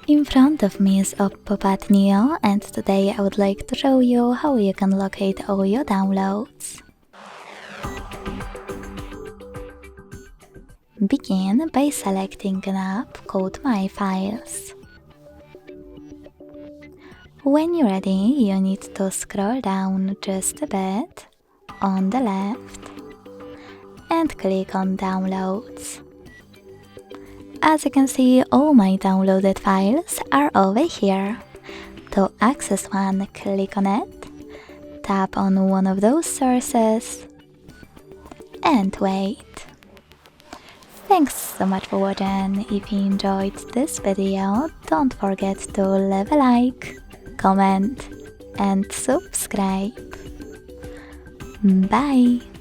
In front of me is OPPO Neo, and today I would like to show you how you can locate all your downloads. Begin by selecting an app called My Files. When you're ready, you need to scroll down just a bit on the left and click on Downloads. As you can see, all my downloaded files are over here. To access one, click on it, tap on one of those sources, and wait. Thanks so much for watching. If you enjoyed this video, don't forget to leave a like, comment, and subscribe. Bye!